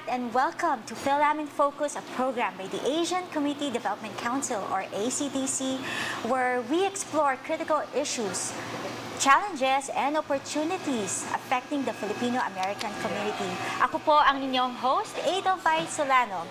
lahat, and welcome to Fil-Am in Focus, a program by the Asian Community Development Council or ACDC, where we explore critical issues, challenges, and opportunities affecting the Filipino-American community. Ako po ang inyong host, Edelweiss Solano.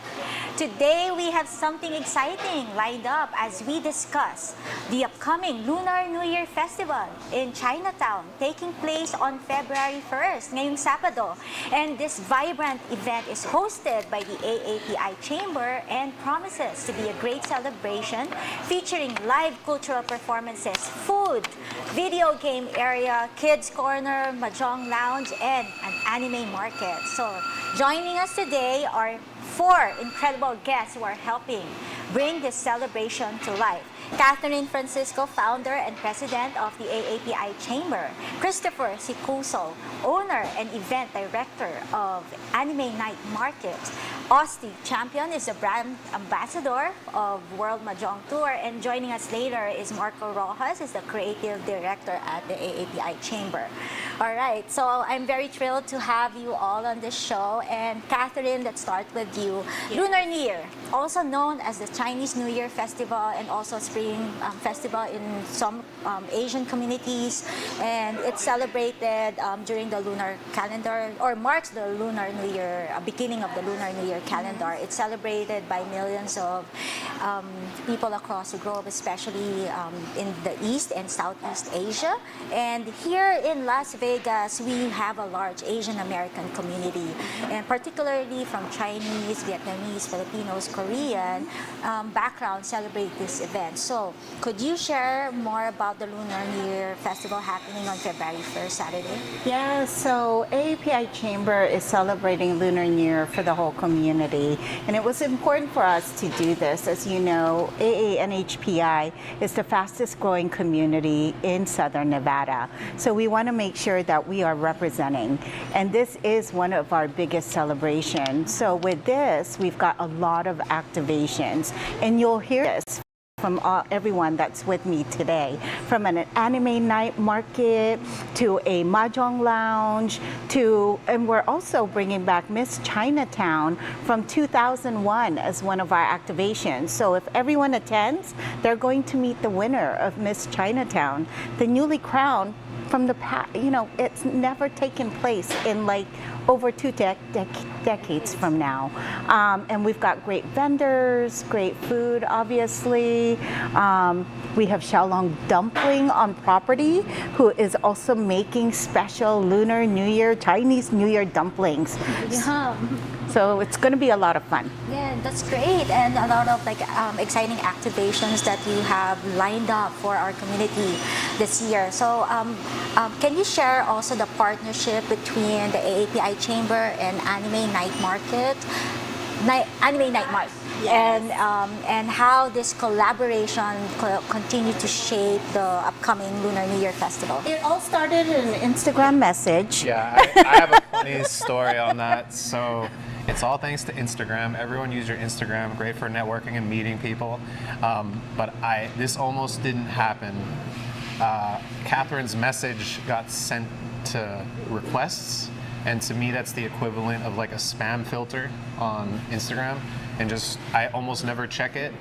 Today, we have something exciting lined up as we discuss the upcoming Lunar New Year Festival in Chinatown, taking place on February 1st, ngayong Sabado. And this vibrant event is hosted by the AAPI Chamber and promises to be a great celebration featuring live cultural performances, food, video game area, kids corner, mahjong lounge, and an anime market. So joining us today are four incredible guests who are helping bring this celebration to life. Catherine Francisco, founder and president of the AAPI Chamber. Christopher Sicuso, owner and event director of Anime Night Market. Osti Champion is the brand ambassador of World Mahjong Tour. And joining us later is Marco Rojas, is the creative director at the AAPI Chamber. All right, so I'm very thrilled to have you all on this show. And Catherine, let's start with you. Yes. Lunar New Year, also known as the Chinese New Year Festival and also Spring Festival in some Asian communities, and it's celebrated during the lunar calendar, or marks the Lunar New Year, beginning of the Lunar New Year calendar. It's celebrated by millions of people across the globe, especially in the East and Southeast Asia. And here in Las Vegas, we have a large Asian American community, and particularly from Chinese, Vietnamese, Filipinos, Korean background celebrate this event. So, could you share more about the Lunar New Year Festival happening on February 1st, Saturday? Yeah, so AAPI Chamber is celebrating Lunar New Year for the whole community, and it was important for us to do this. As you know, AANHPI is the fastest growing community in Southern Nevada. So we want to make sure that we are representing, and this is one of our biggest celebrations. So with this, we've got a lot of activations, and you'll hear this from everyone that's with me today, from an anime night market to a mahjong lounge and we're also bringing back Miss Chinatown from 2001 as one of our activations. So if everyone attends, they're going to meet the winner of Miss Chinatown, the newly crowned from the past. You know, it's never taken place in like over two decades from now. And we've got great vendors, great food, obviously. We have Xiaolong Dumpling on property, who is also making special Lunar New Year, Chinese New Year dumplings. Yeah. So it's going to be a lot of fun. Yeah, that's great, and a lot of exciting activations that you have lined up for our community this year. So can you share also the partnership between the AAPI Chamber and Anime Night Market? Anime Night Market. Yes. And how this collaboration continue to shape the upcoming Lunar New Year Festival. It all started in an Instagram message. Yeah, I have a funny story on that. So it's all thanks to Instagram. Everyone use your Instagram, great for networking and meeting people. But this almost didn't happen. Catherine's message got sent to requests, and to me that's the equivalent of like a spam filter on Instagram. And I almost never check it,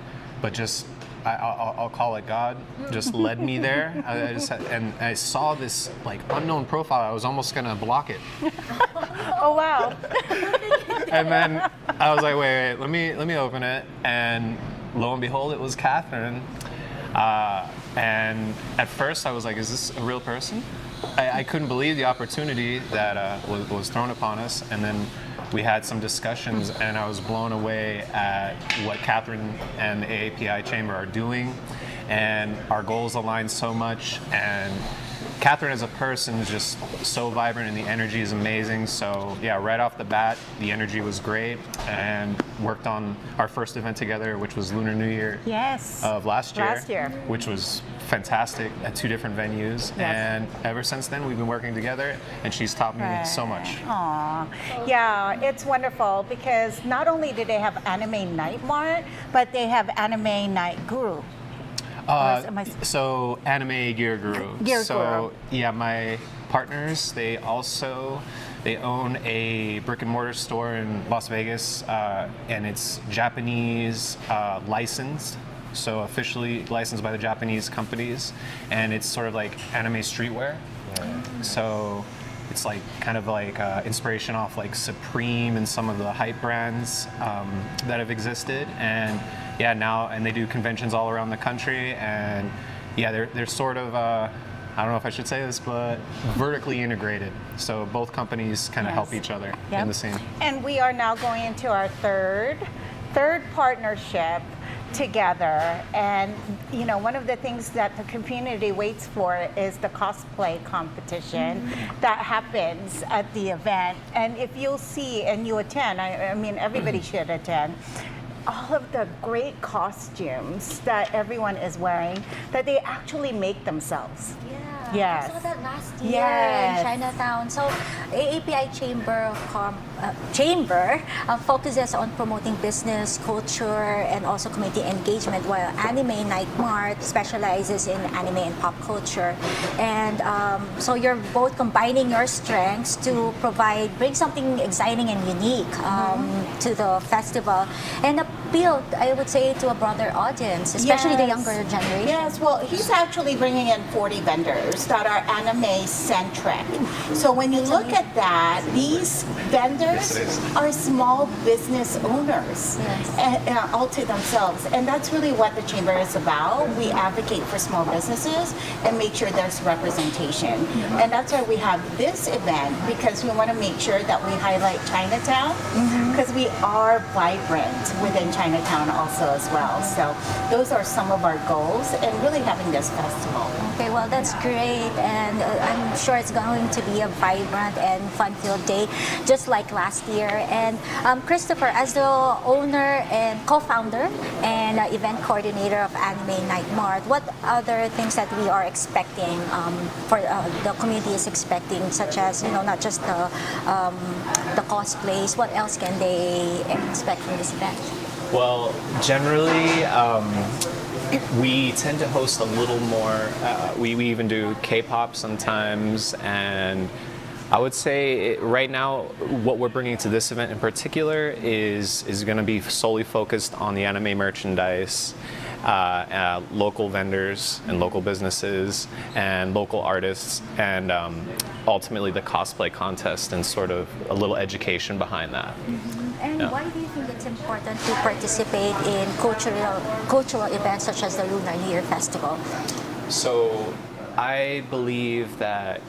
but I'll call it God just led me there. And I saw this like unknown profile. I was almost gonna block it. Oh wow! And then I was like, wait, let me open it. And lo and behold, it was Catherine. And at first, I was like, is this a real person? I couldn't believe the opportunity that was thrown upon us. And then we had some discussions, and I was blown away at what Catherine and the AAPI Chamber are doing, and our goals align so much. And Catherine as a person is just so vibrant, and the energy is amazing. So yeah, right off the bat, the energy was great, and worked on our first event together, which was Lunar New Year of last year, which was fantastic at two different venues. Yes. And ever since then, we've been working together, and she's taught me so much. Aww. Yeah, it's wonderful because not only do they have Anime Night Mart, but they have Anime Night Guru. So Anime Gear Guru. Gear so Guru. Yeah, my partners, they also They own a brick and mortar store in Las Vegas, and it's Japanese licensed, so officially licensed by the Japanese companies, and it's sort of like anime streetwear. So it's like kind of like inspiration off like Supreme and some of the hype brands that have existed, and yeah, now and they do conventions all around the country, and yeah, they're sort of I don't know if I should say this, but vertically integrated. So both companies kind of help each other in the same. And we are now going into our third partnership together, and you know, one of the things that the community waits for is the cosplay competition that happens at the event. And if you'll see and you attend, I mean everybody should attend, all of the great costumes that everyone is wearing that they actually make themselves. Yeah, I saw that last year in Chinatown. So AAPI Chamber focuses on promoting business, culture, and also community engagement, while Anime Night Mart specializes in anime and pop culture. And so you're both combining your strengths to bring something exciting and unique to the festival, and appeal, I would say, to a broader audience, especially the younger generation. Yes, well, he's actually bringing in 40 vendors that are anime-centric. So when you look at that, these vendors are small business owners all to themselves. And that's really what the Chamber is about. We advocate for small businesses and make sure there's representation. And that's why we have this event, because we want to make sure that we highlight Chinatown, because we are vibrant within Chinatown also as well. So those are some of our goals, and really having this festival. Okay, well, that's great, and I'm sure it's going to be a vibrant and fun-filled day, just like last year. And Christopher, as the owner and co-founder and event coordinator of Anime Night Mart, what other things that we are expecting for the community is expecting, such as, you know, not just the cosplays, what else can they expect from this event? Well, generally, we tend to host a little more. We even do K-pop sometimes, and I would say right now what we're bringing to this event in particular is going to be solely focused on the anime merchandise, local vendors and local businesses and local artists, and ultimately the cosplay contest and sort of a little education behind that. And why do you think it's important to participate in cultural events such as the Lunar New Year Festival? So I believe that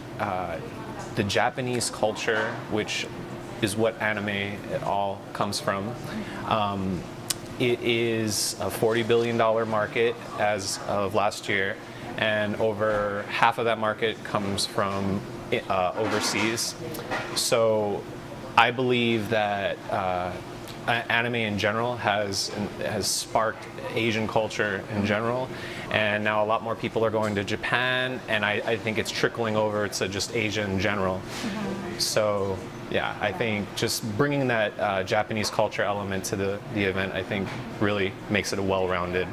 the Japanese culture, which is what anime it all comes from, it is a $40 billion market as of last year, and over half of that market comes from overseas. So I believe that anime in general has sparked Asian culture in general, and now a lot more people are going to Japan, and I think it's trickling over to just Asia in general. So yeah, I think just bringing that Japanese culture element to the event, I think really makes it a well-rounded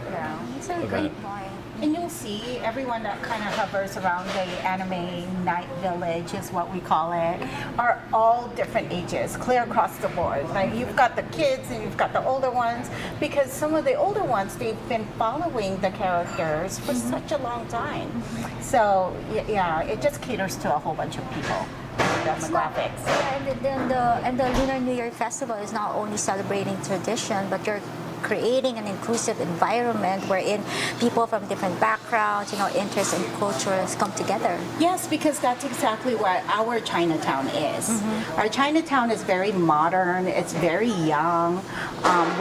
It's a event. great point. And you'll see everyone that kind of hovers around the Anime Night Village, is what we call it, are all different ages, clear across the board. Like, you've got the kids and you've got the older ones, because some of the older ones, they've been following the characters for such a long time. So yeah, it just caters to a whole bunch of people. Demographics. And the Lunar New Year Festival is not only celebrating tradition, but you're creating an inclusive environment wherein people from different backgrounds, interests and cultures come together. Yes, because that's exactly what our Chinatown is. Our Chinatown is very modern, it's very young.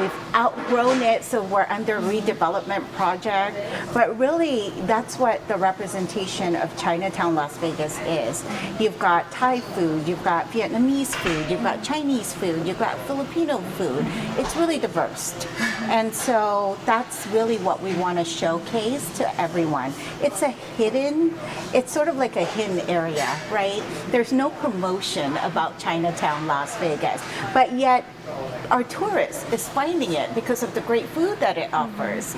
We've outgrown it, so we're under redevelopment project. But really, that's what the representation of Chinatown, Las Vegas is. You've got Thai food, you've got Vietnamese food, you've got Chinese food, you've got Filipino food. It's really diverse. And so that's really what we want to showcase to everyone. It's it's sort of like a hidden area, right? There's no promotion about Chinatown, Las Vegas, but yet our tourists is finding it because of the great food that it offers,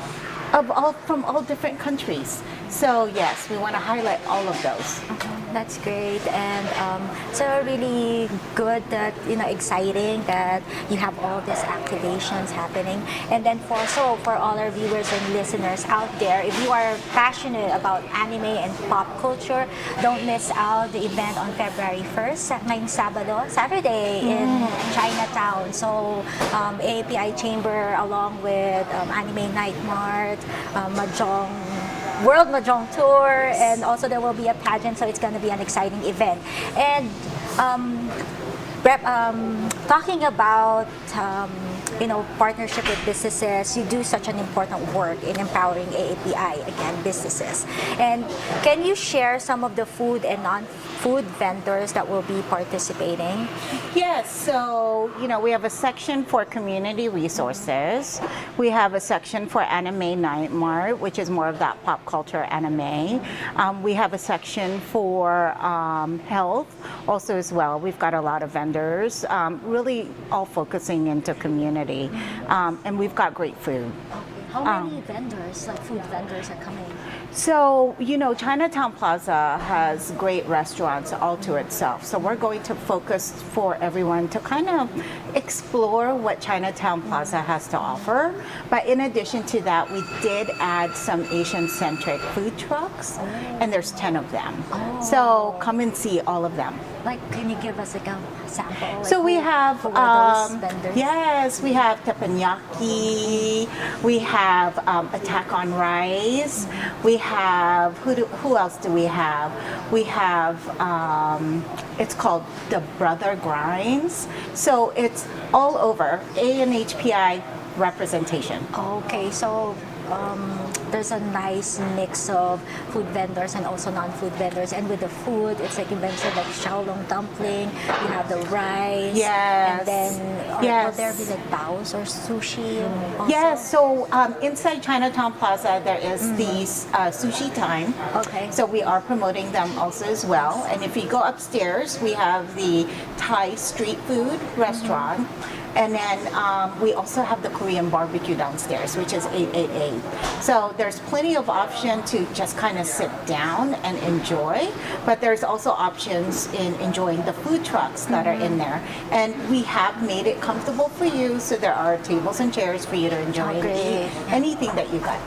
from all different countries. So yes, we want to highlight all of those. That's great, and so really good that exciting that you have all these activations happening. And then for all our viewers and listeners out there, if you are passionate about anime and pop culture, don't miss out the event on February 1st, ngayong Saturday in Chinatown. So API Chamber along with Anime Night Mart, Mahjong World Mahjong Tour, and also there will be a pageant, so it's going to be an exciting event. And talking about partnership with businesses, you do such an important work in empowering AAPI, again, businesses. And can you share some of the food and non-food vendors that will be participating? Yes, so we have a section for community resources. We have a section for Anime Night Mart, which is more of that pop culture anime. We have a section for health also as well. We've got a lot of vendors, really all focusing into community. And we've got great food. How many vendors, like food vendors, are coming? So, Chinatown Plaza has great restaurants all to itself. So we're going to focus for everyone to kind of explore what Chinatown Plaza has to offer. But in addition to that, we did add some Asian-centric food trucks, and there's 10 of them. So come and see all of them. Like, can you give us a sample? So we have, those vendors? yes, we have teppanyaki, we have Attack on Rice, we have, who else do we have? We have, it's called the Brother Grinds. So it's all over, ANHPI representation. Okay, so there's a nice mix of food vendors and also non-food vendors. And with the food, it's like you mentioned, like xiaolong dumpling, you have the rice. Yes. And then, will there be like baos or sushi also? Yes, so inside Chinatown Plaza, there is the sushi time. Okay. So we are promoting them also as well. And if you go upstairs, we have the Thai street food restaurant. And then we also have the Korean barbecue downstairs, which is 888. So there's plenty of option to just kind of sit down and enjoy, but there's also options in enjoying the food trucks that are in there. And we have made it comfortable for you, so there are tables and chairs for you to enjoy and eat anything that you got.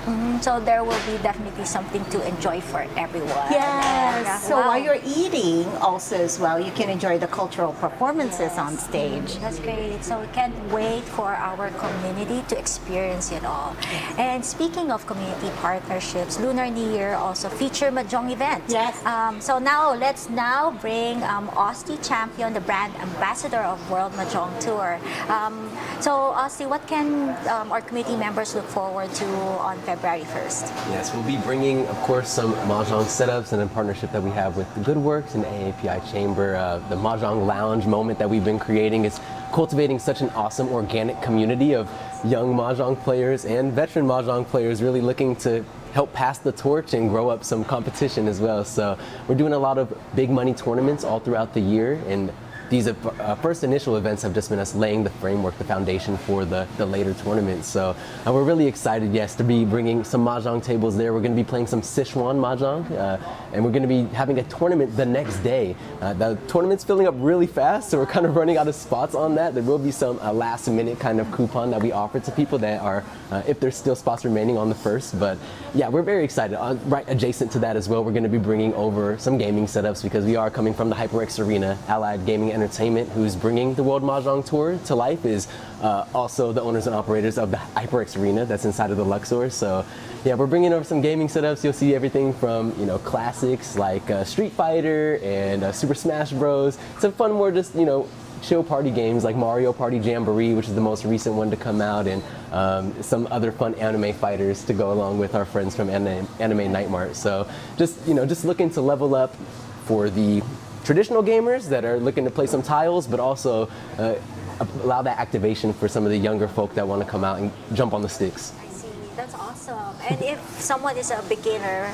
So there will be definitely something to enjoy for everyone. Yes, so wow. while you're eating also as well, you can enjoy the cultural performances on stage. That's great. So we can't wait for our community to experience it all. And speaking of community partnerships, Lunar New Year also feature Mahjong event. Yes. So let's bring Austin Champion, the brand ambassador of World Mahjong Tour. So Austin, what can our community members look forward to on February 1st? Yes, we'll be bringing, of course, some Mahjong setups and a partnership that we have with the Good Works and AAPI Chamber. The Mahjong Lounge moment that we've been creating is cultivating such an awesome organic community of young Mahjong players and veteran Mahjong players really looking to help pass the torch and grow up some competition as well. So we're doing a lot of big money tournaments all throughout the year, and these first initial events have just been us laying the framework, the foundation for the later tournaments. So we're really excited, yes, to be bringing some Mahjong tables there. We're going to be playing some Sichuan Mahjong, and we're going to be having a tournament the next day. The tournament's filling up really fast, so we're kind of running out of spots on that. There will be some last minute kind of coupon that we offer to people that are, if there's still spots remaining on the first. But yeah, we're very excited. Right adjacent to that as well, we're going to be bringing over some gaming setups because we are coming from the HyperX Arena, Allied Gaming Entertainment, who's bringing the World Mahjong Tour to life, is also the owners and operators of the HyperX Arena that's inside of the Luxor. So yeah, we're bringing over some gaming setups. You'll see everything from classics like Street Fighter and Super Smash Bros. Some fun, more just chill party games like Mario Party Jamboree, which is the most recent one to come out, and some other fun anime fighters to go along with our friends from Anime Night Mart. So just looking to level up for the traditional gamers that are looking to play some tiles, but also allow that activation for some of the younger folk that want to come out and jump on the sticks. I see. That's awesome. awesome. And if someone is a beginner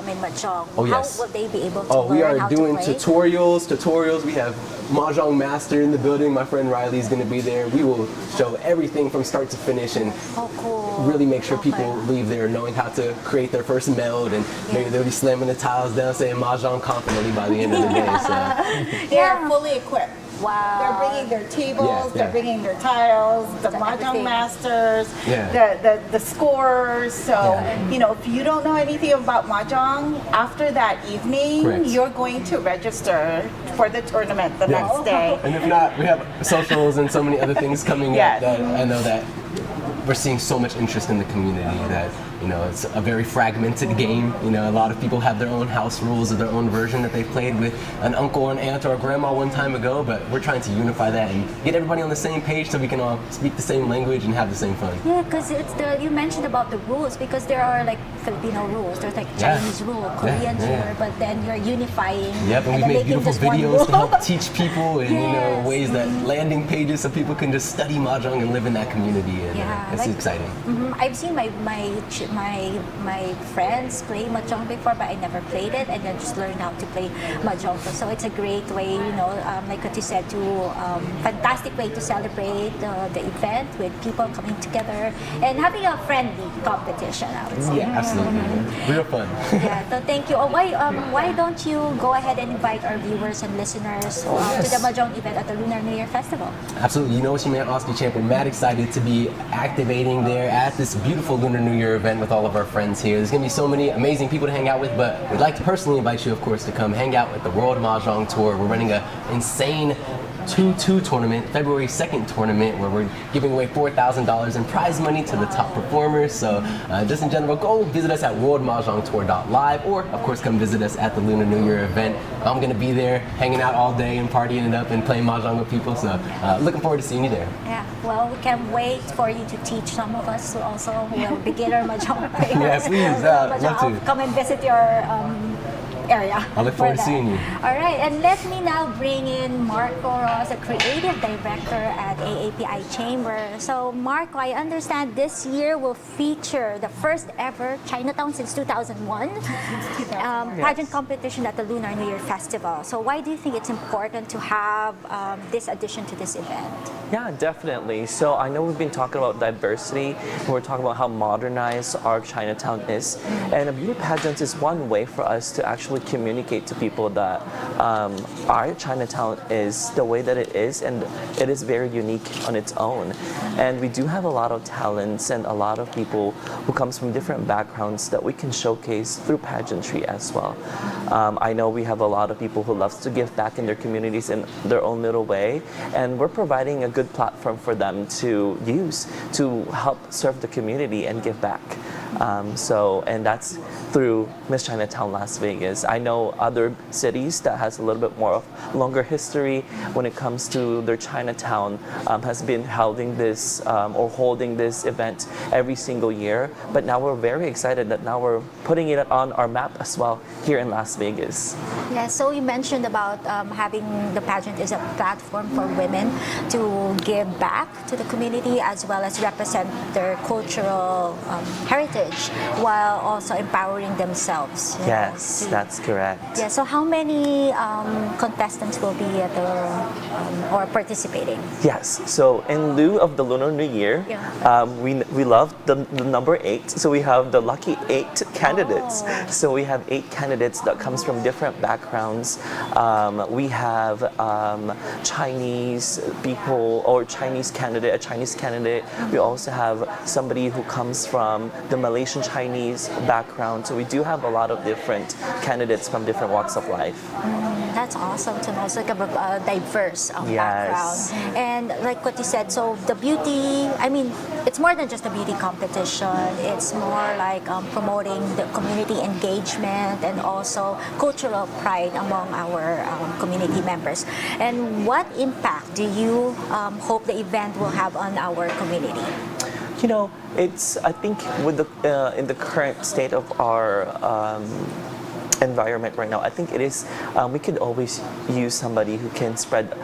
in Mahjong, Oh, yes. how will they be able to Oh, learn we are how doing to play? tutorials. We have Mahjong Master in the building. My friend Riley is going to be there. We will show everything from start to finish and Oh, cool. really make sure Okay. people leave there knowing how to create their first meld, and maybe they'll be slamming the tiles down saying Mahjong confidently by the end of the day. So. They're fully equipped. Wow. They're bringing their tables, Yeah, they're yeah. bringing their tiles, the So Mahjong everything. masters, Yeah. the scorers. So, Yeah. you know, if you don't know anything about Mahjong, after that evening, Correct. you're going to register for the tournament the Yeah. next day. And if not, we have socials and so many other things coming Yes. up that I know that we're seeing so much interest in the community that, you know, it's a very fragmented game. You know, a lot of people have their own house rules or their own version that they played with an uncle or an aunt or a grandma one time ago, but we're trying to unify that and get everybody on the same page so we can all speak the same language and have the same fun. Yeah, because you mentioned about the rules, because there are like Filipino rules, there's like Yeah. Chinese rule, Korean yeah. rule, but then you're unifying. Yep, and we've then made making beautiful just one videos to rule. help teach people and, you know, Yes. ways that landing pages so people can just study Mahjong and live in that community. And Yeah, it's like- exciting. I've seen my friends play mahjong before, but I never played it, and then just learned how to play mahjong. So it's a great way, you know, like what you said, to fantastic way to celebrate the event with people coming together and having a friendly competition, I would say. Yeah, absolutely. Real fun. Yeah, so thank you. Why don't you go ahead and invite our viewers and listeners to yes. the mahjong event at the Lunar New Year Festival? Absolutely. You know what you meant, Oscar Champ. We're mad excited to be activating there at this beautiful Lunar New Year event with all of our friends here. There's going to be so many amazing people to hang out with, but we'd like to personally invite you, of course, to come hang out at the World Mahjong Tour. We're running an insane 2-2 tournament, February 2nd tournament, where we're giving away $4,000 in prize money to the top performers. So just in general, go visit us at worldmahjongtour.live, or of course come visit us at the Lunar New Year event. I'm going to be there hanging out all day and partying it up and playing Mahjong with people. So looking forward to seeing you there. Yeah, well, we can't wait for you to teach some of us who also who are beginner mahjong players. Yeah, please, Mahjong. love to. I'll come and visit your area. I look for forward to that. seeing you. All right, and let me now bring in Marco Ross, a creative director at AAPI Chamber. So, Marco, I understand this year will feature the first ever Chinatown since 2001 pageant competition at the Lunar New Year Festival. So, why do you think it's important to have this addition to this event? Yeah, definitely. So I know we've been talking about diversity, and we're talking about how modernized our Chinatown is. And a beauty pageant is one way for us to actually communicate to people that our Chinatown is the way that it is, and it is very unique on its own. And we do have a lot of talents and a lot of people who comes from different backgrounds that we can showcase through pageantry as well. I know we have a lot of people who loves to give back in their communities in their own little way, and we're providing a good platform for them to use to help serve the community and give back. And that's through Miss Chinatown Las Vegas. I know other cities that has a little bit more of longer history when it comes to their Chinatown has been holding this event every single year. But now we're very excited that now we're putting it on our map as well here in Las Vegas. Yeah, so you mentioned about having the pageant is a platform for women to give back to the community as well as represent their cultural heritage while also empowering themselves. you know, Yes, to- that's correct. Yeah, so how many contestants will be at the or participating? Yes. So in lieu of the Lunar New Year, we love the number 8. So we have the lucky 8 candidates. Oh. So we have 8 candidates that comes from different backgrounds. We have Chinese people or a Chinese candidate. We also have somebody who comes from the Malaysian Chinese background. So we do have a lot of different candidates from different walks of life. That's awesome to know. It's like a diverse background. Yes. And like what you said, so the beauty, I mean, it's more than just a beauty competition. It's more like promoting the community engagement and also cultural pride among our community members. And what impact do you hope the event will have on our community? You know, I think with in the current state of our environment right now, I think it is, we could always use somebody who can spread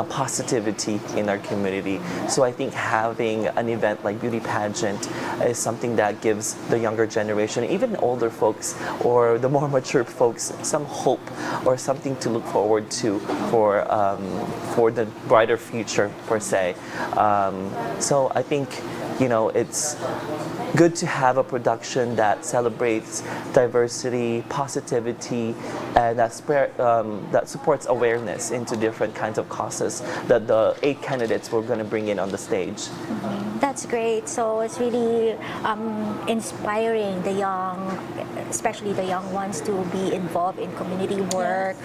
positivity in our community. So I think having an event like beauty pageant is something that gives the younger generation, even older folks or the more mature folks, some hope or something to look forward to for the brighter future per se. So I think, you know, it's good to have a production that celebrates diversity, positivity, and that supports awareness into different kinds of causes that the 8 candidates we're going to bring in on the stage. That's great. So it's really inspiring the young, especially the young ones, to be involved in community work,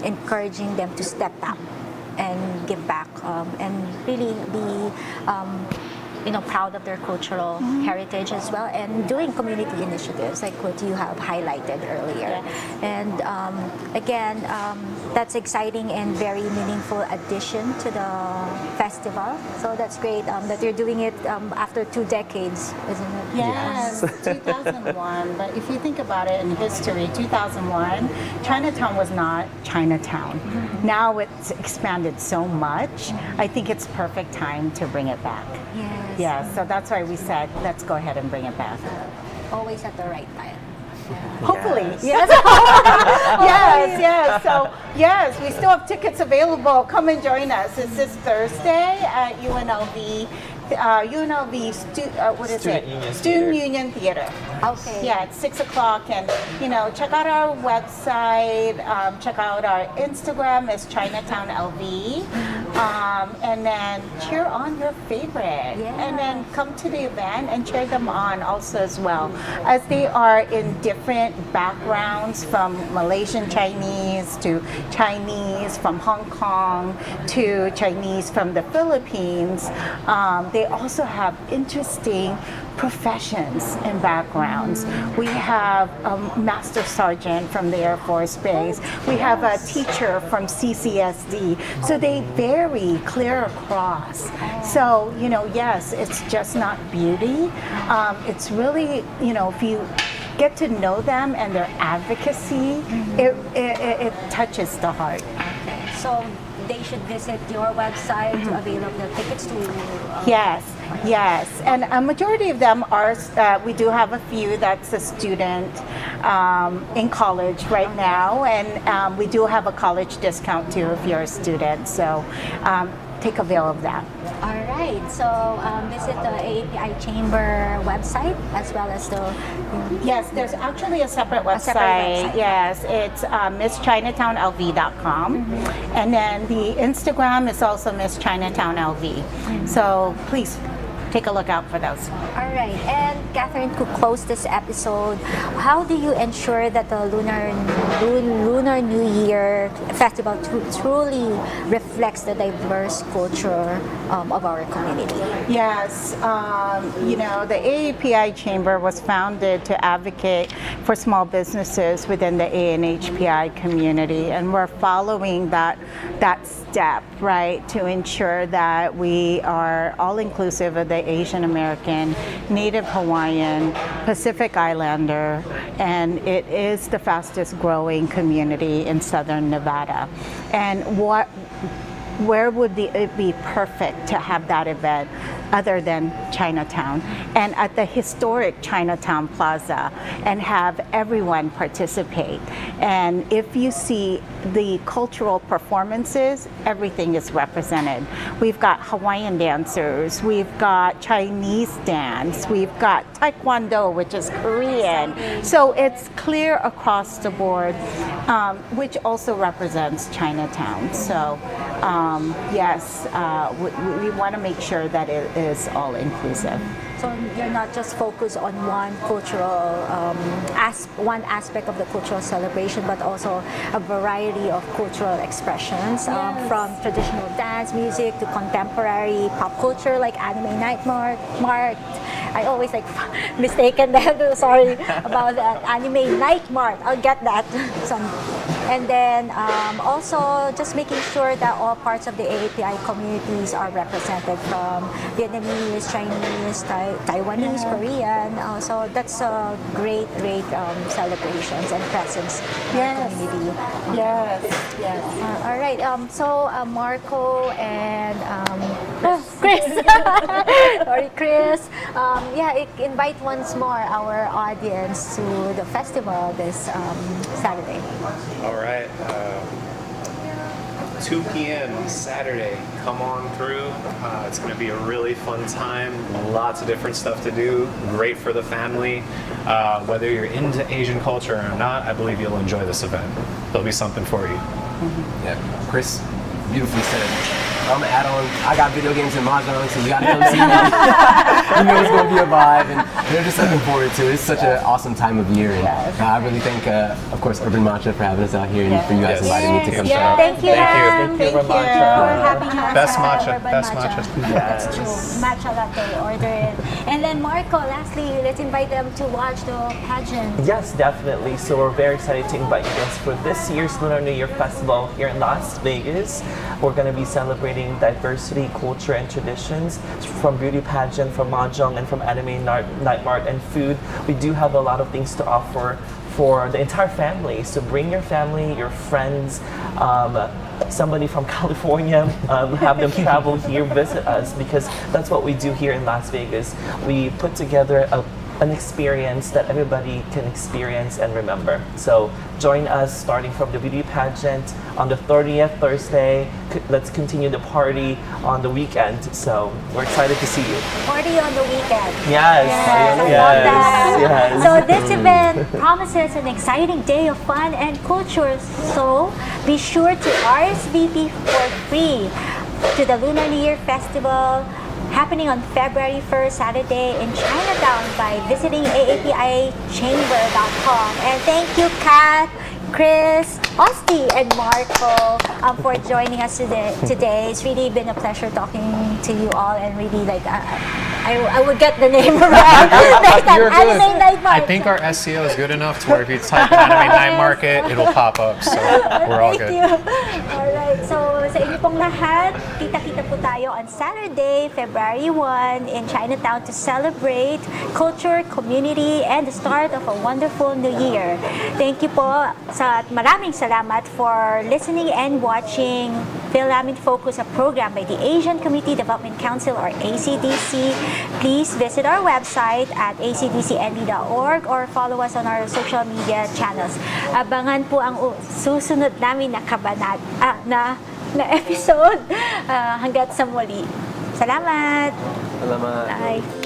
encouraging them to step up and give back, and really be proud of their cultural heritage as well, and doing community initiatives like what you have highlighted earlier. And again, that's exciting and very meaningful addition to the festival. So that's great that you're doing it after 2 decades, isn't it? Yes, 2001. But if you think about it in history, 2001, Chinatown was not Chinatown. Now it's expanded so much. I think it's perfect time to bring it back. Yes. Yeah, so that's why we said, let's go ahead and bring it back. Always at the right time. Hopefully, yes. Yes. So, yes, we still have tickets available. Come and join us. It's this Thursday at UNLV. Student Union Theater. Okay. Yeah, it's 6 o'clock, and check out our website. Check out our Instagram. It's Chinatown LV, and then cheer on your favorite, and then come to the event and cheer them on also as well, as they are in different backgrounds, from Malaysian Chinese to Chinese from Hong Kong to Chinese from the Philippines. They also have interesting professions and backgrounds. We have a master sergeant from the Air Force Base. We have a teacher from CCSD. So they vary clear across. So, yes, it's just not beauty. It's really, if you get to know them and their advocacy, it touches the heart. Okay. So they should visit your website to avail of the tickets to. Yes, and a majority of them are. We do have a few that's a student in college right now, and we do have a college discount too if you're a student. So take avail of that. All right. So visit the AAPI Chamber website as well as the. Yes, there's actually a separate website. Yes, it's MissChinatownLV.com, and then the Instagram is also MissChinatownLV. So please take a look out for those. All right. And Catherine, to close this episode, how do you ensure that the Lunar New Year Festival truly reflects the diverse culture of our community? Yes, the AAPI Chamber was founded to advocate for small businesses within the ANHPI community, and we're following that step, right, to ensure that we are all inclusive of the Asian American, Native Hawaiian, Pacific Islander, and it is the fastest growing community in Southern Nevada. And where would it be perfect to have that event other than Chinatown, and at the historic Chinatown Plaza, and have everyone participate? And if you see the cultural performances, everything is represented. We've got Hawaiian dancers, we've got Chinese dance, we've got Taekwondo, which is Korean. So it's clear across the board, which also represents Chinatown. So yes, we want to make sure that it is all inclusive. So you're not just focused on one cultural, one aspect of the cultural celebration, but also a variety of cultural expressions, from traditional dance music to contemporary pop culture like Anime Night Mart, I always like mistaken that. Sorry about that. Anime Night Mart. I'll get that. And then also just making sure that all parts of the AAPI communities are represented, from Vietnamese, Chinese, Taiwanese, Korean. So that's a great celebrations and presence in our community. Yes. All right. So Marco and Chris, sorry, Chris. Invite once more our audience to the festival this Saturday. All right. 2 p.m. Saturday. Come on through. It's going to be a really fun time. Lots of different stuff to do. Great for the family. Whether you're into Asian culture or not, I believe you'll enjoy this event. There'll be something for you. Yeah, Chris, beautifully said. I'm gonna add on. I got video games and mahjong, so you gotta come see me. You know it's gonna be a vibe, and they're just looking forward to it. It's such an awesome time of year, and I really thank, of course, Urban Matcha for having us out here, and for you guys inviting me to come show. Thank you, ma'am. Thank you, for having us. Best at matcha. Urban Best matcha. That's true. Matcha latte, order it. And then Marco, lastly, let's invite them to watch the pageant. Yes, definitely. So we're very excited to invite you guys for this year's Lunar New Year Festival here in Las Vegas. We're going to be celebrating diversity, culture, and traditions from beauty pageant, from mahjong, and from anime night mart and food. We do have a lot of things to offer for the entire family. So bring your family, your friends, somebody from California, have them travel here, visit us, because that's what we do here in Las Vegas. We put together an experience that everybody can experience and remember. So join us starting from the beauty pageant on the 30th, Thursday. Let's continue the party on the weekend. So we're excited to see you. Party on the weekend. Yes. I love that. Yes. So this event promises an exciting day of fun and culture. So be sure to RSVP for free to the Lunar New Year Festival, happening on February 1st, Saturday in Chinatown, by visiting aapichamber.com. And thank you, Kat, Chris, Osti, and Marco for joining us today. It's really been a pleasure talking to you all, and really I would get the name right. Next time, Anime Night Market. I think our SEO is good enough to where if you type Anime Night Market, it'll pop up. So we're all good. Thank you. Alright, so sa inyo pong lahat, kita-kita po tayo on Saturday, February 1 in Chinatown to celebrate culture, community, and the start of a wonderful new year. Thank you po maraming salamat for listening and watching Fil-Am in Focus, a program by the Asian Community Development Council, or ACDC. Please visit our website at acdcnb.org or follow us on our social media channels. Abangan po ang susunod namin na episode hanggat sa muli. Salamat! Salamat. Bye!